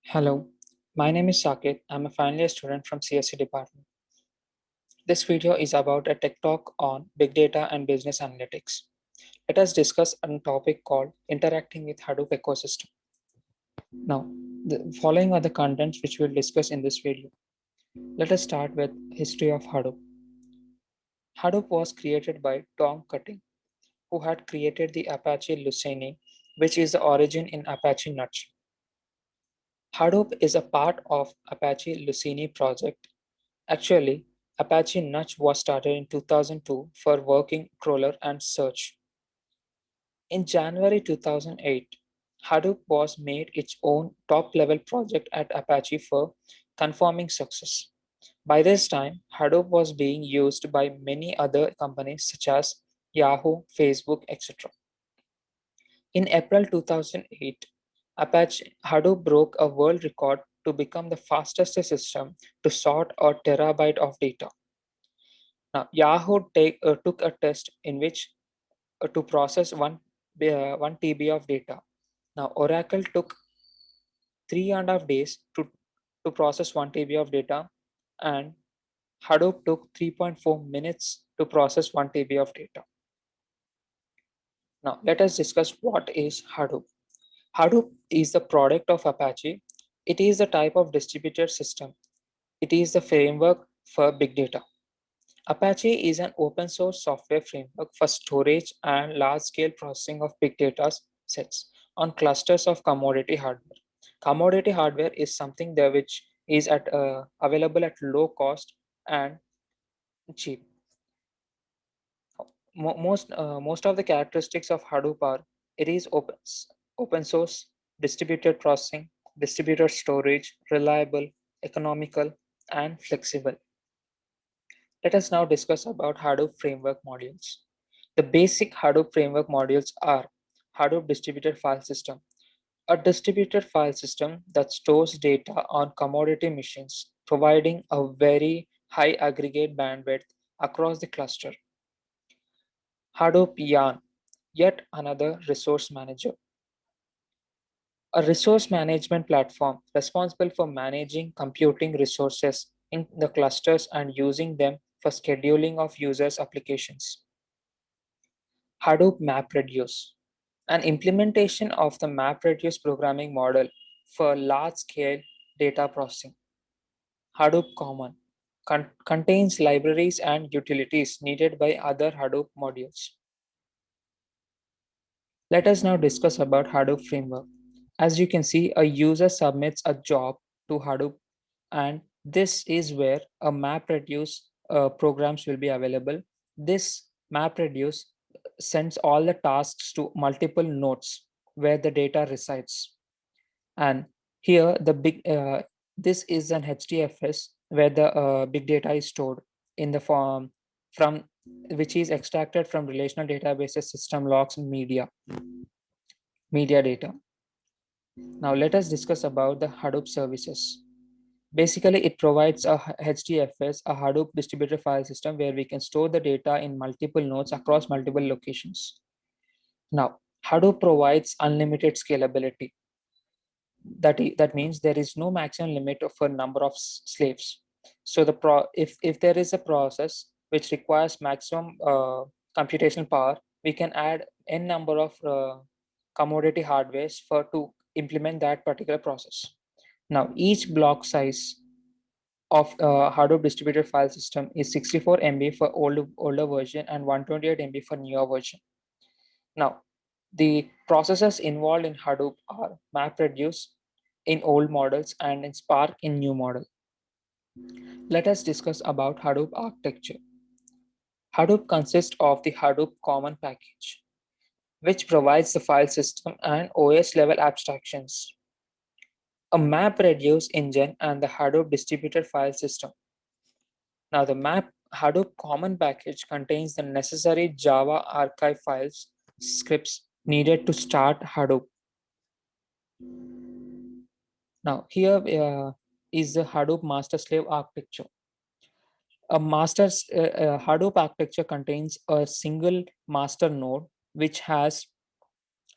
Hello, my name is Saket. I'm a final year student from CSC department. This video is about a tech talk on big data and business analytics. Let us discuss a topic called interacting with Hadoop ecosystem. Now, the following are the contents which we'll discuss in this video. Let us start with history of Hadoop. Hadoop was created by Tom Cutting, who had created the Apache Lucene, which is the origin in Apache Nutshell. Hadoop is a part of Apache Lucene project. Actually, Apache Nutshell was started in 2002 for working crawler and search. In January 2008, Hadoop was made its own top-level project at Apache for confirming success. By this time, Hadoop was being used by many other companies such as Yahoo, Facebook, etc. In April 2008, Apache Hadoop broke a world record to become the fastest system to sort a terabyte of data. Now, Yahoo took a test in which to process 1 TB of data. Now, Oracle took 3.5 days to process 1 TB of data, and Hadoop took 3.4 minutes to process 1 TB of data. Now, let us discuss what is Hadoop. Hadoop is the product of Apache. It is the type of distributed system. It is the framework for big data. Apache is an open source software framework for storage and large scale processing of big data sets on clusters of commodity hardware. Commodity hardware is something there which is available at low cost and cheap. Most of the characteristics of Hadoop are it is open source, distributed processing, distributed storage, reliable, economical, and flexible. Let us now discuss about Hadoop framework modules. The basic Hadoop framework modules are Hadoop distributed file system, a distributed file system that stores data on commodity machines, providing a very high aggregate bandwidth across the cluster. Hadoop Yarn, yet another resource manager, a resource management platform responsible for managing computing resources in the clusters and using them for scheduling of users' applications. Hadoop MapReduce, an implementation of the MapReduce programming model for large-scale data processing. Hadoop Common contains libraries and utilities needed by other Hadoop modules. Let us now discuss about Hadoop Framework. As you can see, a user submits a job to Hadoop, and this is where a MapReduce programs will be available. This MapReduce sends all the tasks to multiple nodes where the data resides. And here, this is an HDFS where the big data is stored in the form from which is extracted from relational databases, system logs, media data. Now let us discuss about the Hadoop services. Basically, it provides a HDFS, a Hadoop distributed file system where we can store the data in multiple nodes across multiple locations. Now, Hadoop provides unlimited scalability. That means there is no maximum limit for number of slaves. So if there is a process which requires maximum computational power, we can add n number of commodity hardwares to implement that particular process. Now, each block size of Hadoop distributed file system is 64 MB for older version and 128 MB for newer version. Now, the processes involved in Hadoop are MapReduce in old models and in Spark in new model. Let us discuss about Hadoop architecture. Hadoop consists of the Hadoop Common Package, which provides the file system and OS level abstractions, a MapReduce engine, and the Hadoop distributed file system. Now, the Hadoop Common Package contains the necessary Java archive files, scripts needed to start Hadoop. Now, here is the Hadoop master slave architecture. A Hadoop architecture contains a single master node which has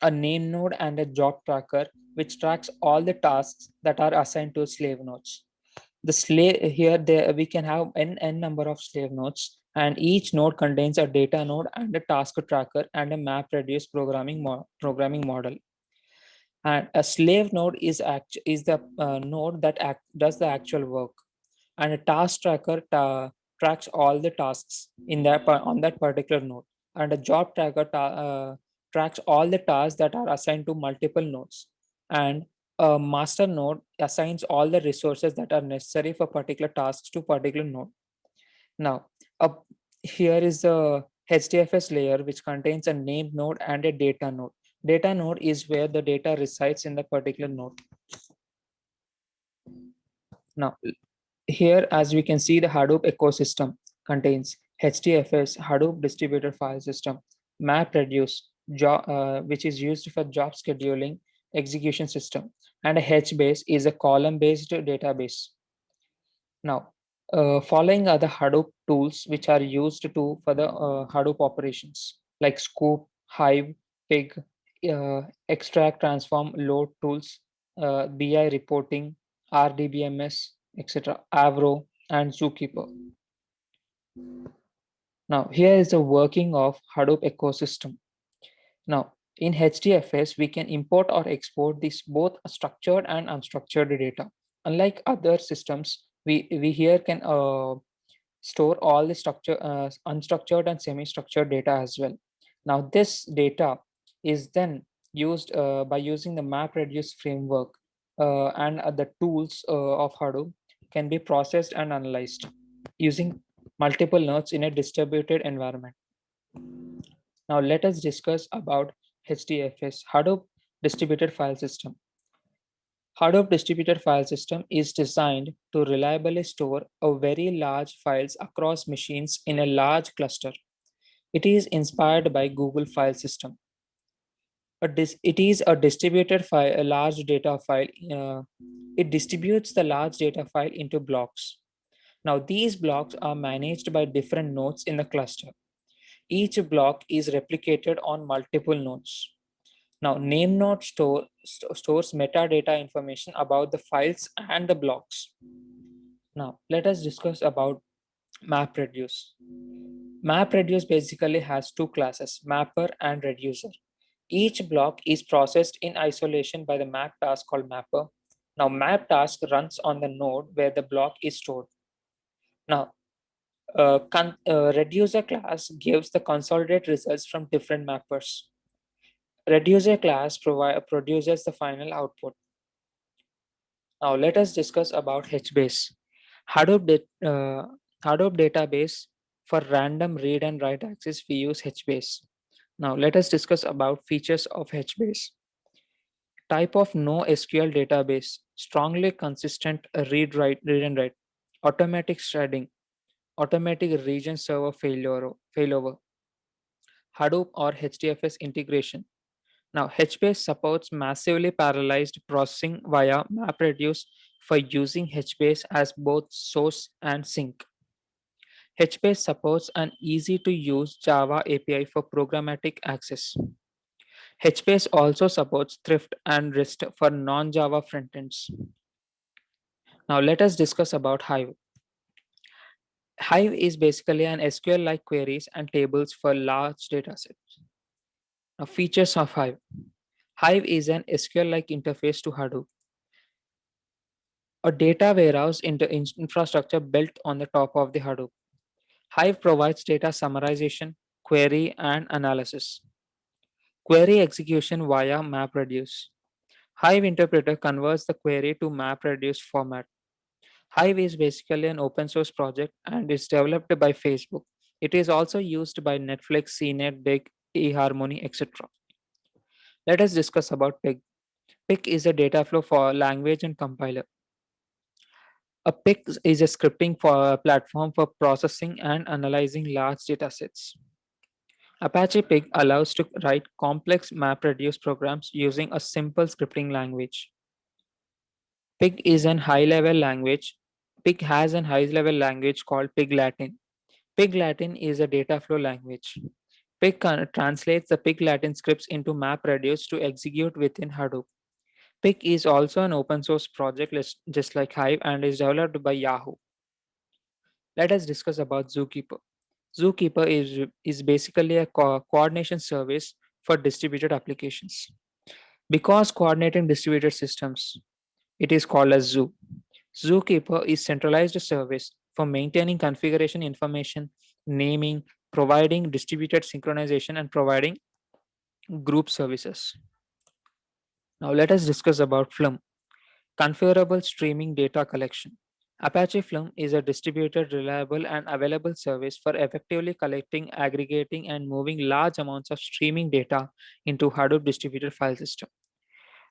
a name node and a job tracker which tracks all the tasks that are assigned to slave nodes. The slave here there we can have n number of slave nodes, and each node contains a data node and a task tracker and a MapReduce programming model. And a slave node is the node that does the actual work, and a task tracker tracks all the tasks in on that particular node, and a job tracker tracks all the tasks that are assigned to multiple nodes, and a master node assigns all the resources that are necessary for particular tasks to particular node. Now, up here is the HDFS layer, which contains a named node and a data node. Data node is where the data resides in the particular node. Now, here, as we can see, the Hadoop ecosystem contains HDFS, Hadoop Distributed File System, MapReduce, which is used for job scheduling execution system, and a HBase is a column-based database. Now, following are the Hadoop tools which are used for the Hadoop operations like Scoop, Hive, Pig, extract, transform, load tools, BI reporting, RDBMS, etc., Avro, and Zookeeper. Now, here is the working of Hadoop ecosystem. Now, in HDFS, we can import or export this both structured and unstructured data. Unlike other systems, we here can store all the unstructured and semi-structured data as well. Now, this data is then used by using the MapReduce framework and the tools of Hadoop can be processed and analyzed using multiple nodes in a distributed environment. Now let us discuss about HDFS, Hadoop Distributed File System. Hadoop Distributed File System is designed to reliably store a very large files across machines in a large cluster. It is inspired by Google File System. It is a distributed file, a large data file. It distributes the large data file into blocks. Now these blocks are managed by different nodes in the cluster. Each block is replicated on multiple nodes. Now, name node stores metadata information about the files and the blocks. Now, let us discuss about MapReduce. MapReduce basically has two classes, mapper and reducer. Each block is processed in isolation by the map task called mapper. Now, map task runs on the node where the block is stored. Now, reducer class gives the consolidated results from different mappers. Reducer class produces the final output. Now let us discuss about HBase. Hadoop database for random read and write access, we use HBase. Now let us discuss about features of HBase. Type of NoSQL database, strongly consistent read and write, automatic shredding, automatic region server failover, Hadoop or HDFS integration. Now, HBase supports massively parallelized processing via MapReduce for using HBase as both source and sink. HBase supports an easy-to-use Java API for programmatic access. HBase also supports Thrift and REST for non-Java frontends. Now, let us discuss about Hive. Hive is basically an SQL-like queries and tables for large datasets. Now, features of Hive. Hive is an SQL-like interface to Hadoop, a data warehouse infrastructure built on the top of the Hadoop. Hive provides data summarization, query, and analysis. Query execution via MapReduce. Hive interpreter converts the query to MapReduce format. Hive is basically an open source project and is developed by Facebook. It is also used by Netflix, CNET, Big, eHarmony, etc. Let us discuss about Pig. Pig is a data flow for language and compiler. A Pig is a scripting platform for processing and analyzing large datasets. Apache Pig allows to write complex MapReduce programs using a simple scripting language. Pig is an high-level language. Pig has a high-level language called Pig Latin. Pig Latin is a data flow language. Pig translates the Pig Latin scripts into MapReduce to execute within Hadoop. PIC is also an open source project just like Hive and is developed by Yahoo. Let us discuss about Zookeeper. Zookeeper is basically a coordination service for distributed applications. Because coordinating distributed systems, it is called as Zoo. Zookeeper is centralized service for maintaining configuration information, naming, providing distributed synchronization, and providing group services. Now let us discuss about Flum, configurable streaming data collection. Apache Flum is a distributed, reliable, and available service for effectively collecting, aggregating, and moving large amounts of streaming data into Hadoop distributed file system.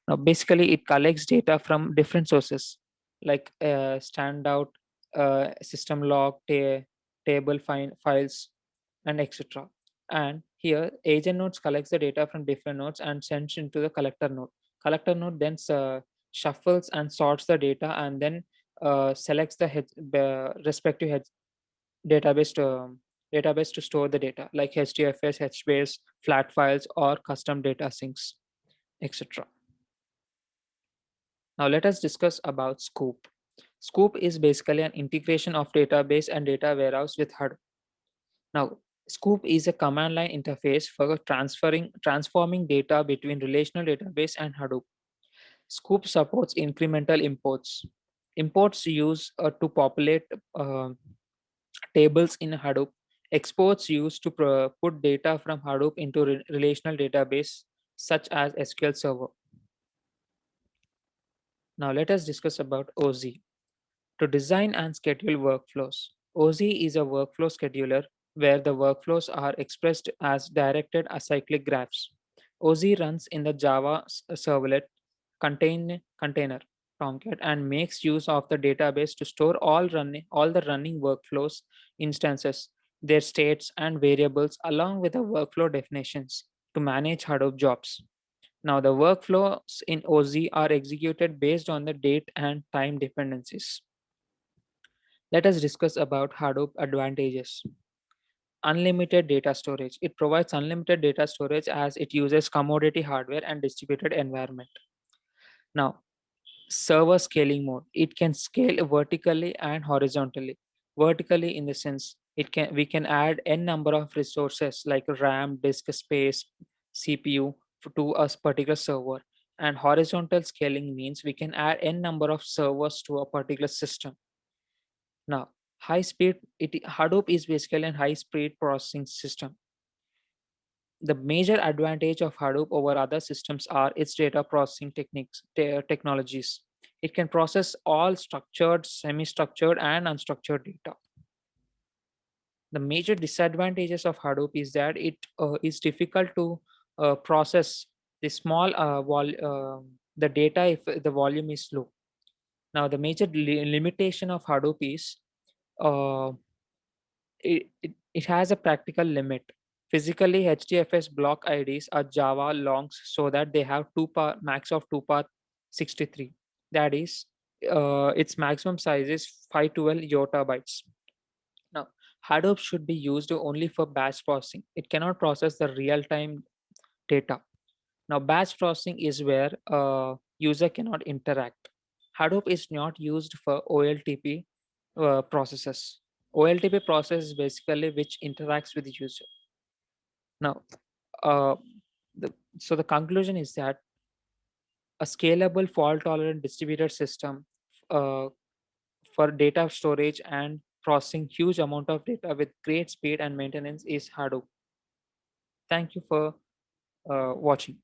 Now, basically, it collects data from different sources like standout, system log, table files, and etc. And here, agent nodes collects the data from different nodes and sends into the collector node. Collector node then shuffles and sorts the data and then selects the respective database database to store the data like HDFS, HBase, flat files, or custom data sinks, etc. Now let us discuss about Scoop. Scoop is basically an integration of database and data warehouse with Hadoop. Now, Scoop is a command line interface for transforming data between relational database and Hadoop. Scoop supports incremental imports. Imports use to populate tables in Hadoop. Exports used to put data from Hadoop into relational database such as SQL Server. Now let us discuss about OZ. To design and schedule workflows. OZ is a workflow scheduler where the workflows are expressed as directed acyclic graphs. OZ runs in the Java servlet container Tomcat and makes use of the database to store all the running workflows instances, their states and variables along with the workflow definitions to manage Hadoop jobs. Now the workflows in OZ are executed based on the date and time dependencies. Let us discuss about Hadoop Advantages. Unlimited data storage. It provides unlimited data storage as it uses commodity hardware and distributed environment. Now, server scaling mode. It can scale vertically and horizontally. Vertically in the sense we can add n number of resources like RAM, disk space, CPU to a particular server. And horizontal scaling means we can add n number of servers to a particular system. Now, Hadoop is basically a high speed processing system. The major advantage of Hadoop over other systems are its data processing technologies. It can process all structured, semi-structured, and unstructured data. The major disadvantages of Hadoop is that it is difficult to process the small the data if the volume is low. Now, the major limitation of Hadoop is uh, it has a practical limit. Physically, HDFS block IDs are Java longs so that they have max of 2 path 63. That is, its maximum size is 512 yottabytes. Now, Hadoop should be used only for batch processing. It cannot process the real-time data. Now, batch processing is where a user cannot interact. Hadoop is not used for OLTP processes. OLTP process is basically which interacts with the user. Now, uh, the conclusion is that a scalable, fault-tolerant distributed system uh, for data storage and processing huge amount of data with great speed and maintenance is Hadoop. Thank you for watching.